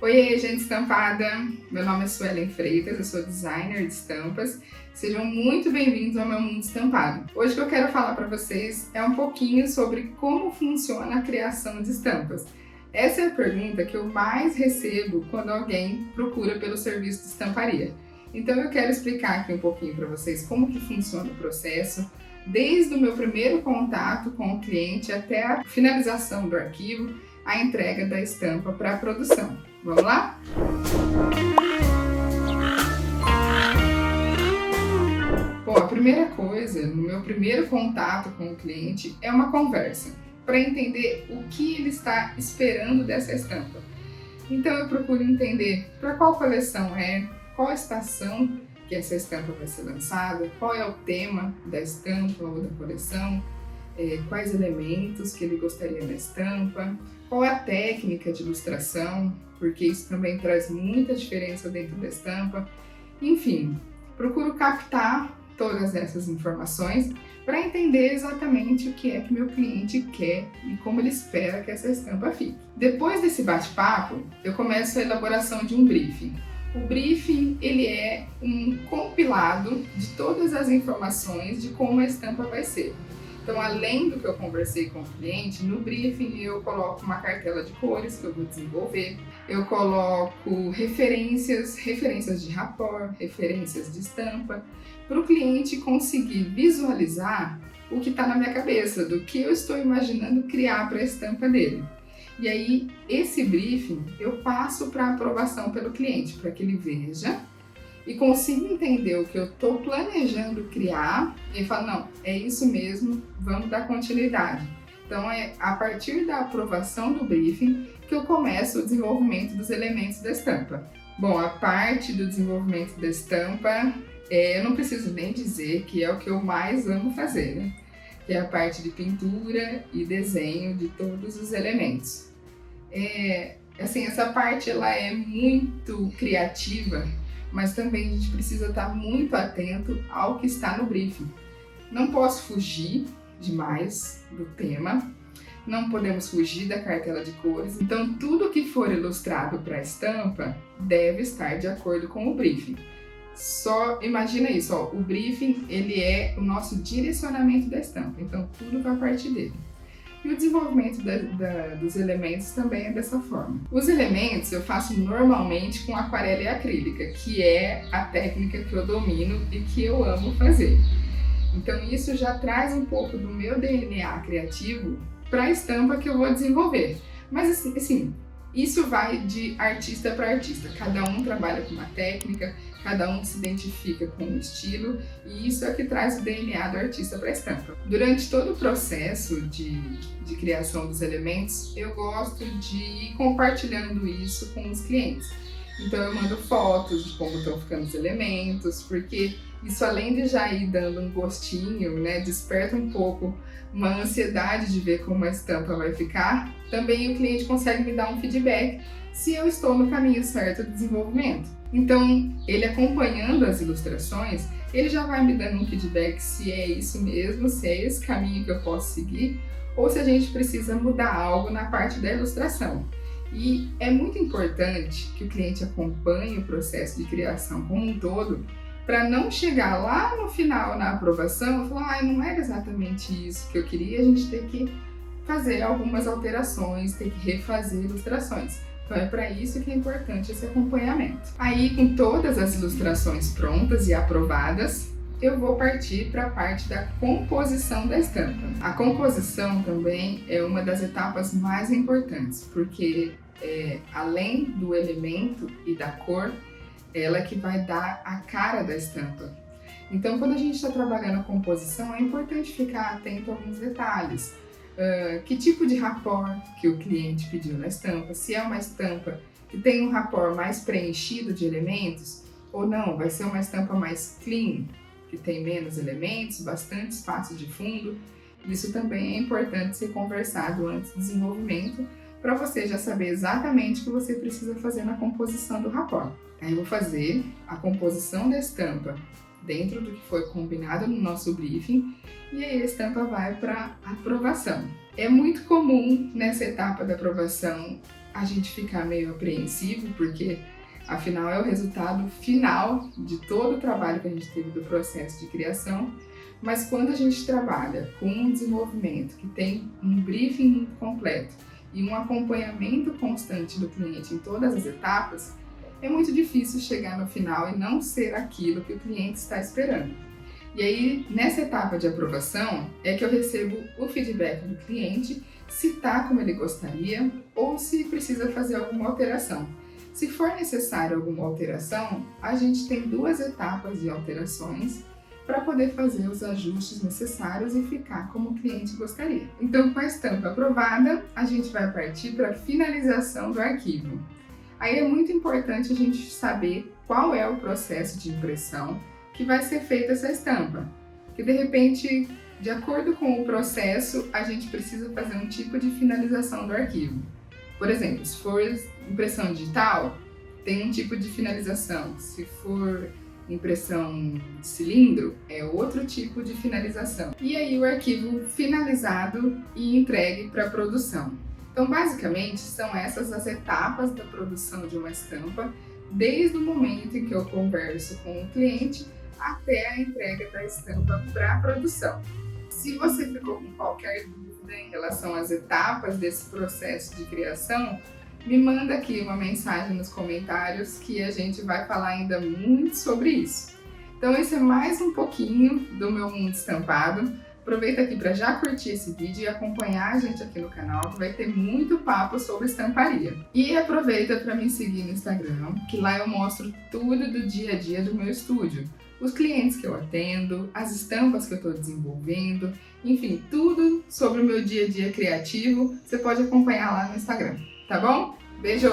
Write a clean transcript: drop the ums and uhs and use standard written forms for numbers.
Oi, gente estampada! Meu nome é Suelen Freitas, eu sou designer de estampas. Sejam muito bem-vindos ao meu mundo estampado. Hoje o que eu quero falar para vocês é um pouquinho sobre como funciona a criação de estampas. Essa é a pergunta que eu mais recebo quando alguém procura pelo serviço de estamparia. Então eu quero explicar aqui um pouquinho para vocês como que funciona o processo, desde o meu primeiro contato com o cliente até a finalização do arquivo, a entrega da estampa para a produção. Vamos lá? Bom, a primeira coisa, no meu primeiro contato com o cliente, é uma conversa, para entender o que ele está esperando dessa estampa. Então eu procuro entender para qual coleção é, qual a estação que essa estampa vai ser lançada, qual é o tema da estampa ou da coleção, quais elementos que ele gostaria na estampa, qual é a técnica de ilustração, porque isso também traz muita diferença dentro da estampa. Enfim, procuro captar todas essas informações para entender exatamente o que é que meu cliente quer e como ele espera que essa estampa fique. Depois desse bate-papo, eu começo a elaboração de um briefing. O briefing, ele é um compilado de todas as informações de como a estampa vai ser. Então, além do que eu conversei com o cliente, no briefing eu coloco uma cartela de cores que eu vou desenvolver, eu coloco referências de rapport, referências de estampa, para o cliente conseguir visualizar o que está na minha cabeça, do que eu estou imaginando criar para a estampa dele. E aí, esse briefing eu passo para aprovação pelo cliente, para que ele veja e consiga entender o que eu estou planejando criar e ele fala, não, é isso mesmo, vamos dar continuidade. Então é a partir da aprovação do briefing que eu começo o desenvolvimento dos elementos da estampa. Bom, a parte do desenvolvimento da estampa, eu não preciso nem dizer que é o que eu mais amo fazer, né? Que é a parte de pintura e desenho de todos os elementos. Assim, essa parte ela é muito criativa, mas também a gente precisa estar muito atento ao que está no briefing. Não posso fugir demais do tema, não podemos fugir da cartela de cores, então tudo que for ilustrado para a estampa deve estar de acordo com o briefing. Só imagina isso, ó, o briefing ele é o nosso direcionamento da estampa, então tudo vai partir dele. E o desenvolvimento dos elementos também é dessa forma. Os elementos eu faço normalmente com aquarela e acrílica, que é a técnica que eu domino e que eu amo fazer. Então isso já traz um pouco do meu DNA criativo para a estampa que eu vou desenvolver. Mas assim, isso vai de artista para artista, cada um trabalha com uma técnica, cada um se identifica com um estilo e isso é que traz o DNA do artista para a estampa. Durante todo o processo de criação dos elementos, eu gosto de ir compartilhando isso com os clientes. Então eu mando fotos de como estão ficando os elementos, porque isso além de já ir dando um gostinho, né, desperta um pouco uma ansiedade de ver como a estampa vai ficar, também o cliente consegue me dar um feedback se eu estou no caminho certo do desenvolvimento. Então, ele acompanhando as ilustrações, ele já vai me dando um feedback se é isso mesmo, se é esse caminho que eu posso seguir, ou se a gente precisa mudar algo na parte da ilustração. E é muito importante que o cliente acompanhe o processo de criação como um todo, para não chegar lá no final na aprovação e falar, não era exatamente isso que eu queria, a gente ter que fazer algumas alterações, ter que refazer ilustrações. Então é para isso que é importante esse acompanhamento. Aí, com todas as ilustrações prontas e aprovadas, eu vou partir para a parte da composição da estampa. A composição também é uma das etapas mais importantes, porque além do elemento e da cor, ela é que vai dar a cara da estampa. Então, quando a gente está trabalhando a composição, é importante ficar atento a alguns detalhes. Que tipo de rapport que o cliente pediu na estampa, se é uma estampa que tem um rapport mais preenchido de elementos ou não, vai ser uma estampa mais clean, que tem menos elementos, bastante espaço de fundo. Isso também é importante ser conversado antes do desenvolvimento, para você já saber exatamente o que você precisa fazer na composição do rapport. Aí eu vou fazer a composição da estampa dentro do que foi combinado no nosso briefing e aí a estampa vai para aprovação. É muito comum nessa etapa da aprovação a gente ficar meio apreensivo, porque afinal é o resultado final de todo o trabalho que a gente teve do processo de criação. Mas quando a gente trabalha com um desenvolvimento que tem um briefing muito completo e um acompanhamento constante do cliente em todas as etapas, é muito difícil chegar no final e não ser aquilo que o cliente está esperando. E aí, nessa etapa de aprovação, é que eu recebo o feedback do cliente, se está como ele gostaria ou se precisa fazer alguma alteração. Se for necessário alguma alteração, a gente tem 2 etapas de alterações para poder fazer os ajustes necessários e ficar como o cliente gostaria. Então, com a estampa aprovada, a gente vai partir para a finalização do arquivo. Aí é muito importante a gente saber qual é o processo de impressão que vai ser feita essa estampa. Que de repente, de acordo com o processo, a gente precisa fazer um tipo de finalização do arquivo. Por exemplo, se for impressão digital, tem um tipo de finalização. Se for impressão de cilindro, é outro tipo de finalização. E aí o arquivo finalizado e entregue para a produção. Então, basicamente, são essas as etapas da produção de uma estampa, desde o momento em que eu converso com o cliente até a entrega da estampa para a produção. Se você ficou com qualquer dúvida em relação às etapas desse processo de criação, me manda aqui uma mensagem nos comentários que a gente vai falar ainda muito sobre isso. Então esse é mais um pouquinho do meu mundo estampado. Aproveita aqui para já curtir esse vídeo e acompanhar a gente aqui no canal, que vai ter muito papo sobre estamparia. E aproveita para me seguir no Instagram, que lá eu mostro tudo do dia a dia do meu estúdio. Os clientes que eu atendo, as estampas que eu estou desenvolvendo, enfim, tudo sobre o meu dia a dia criativo, você pode acompanhar lá no Instagram, tá bom? Beijo!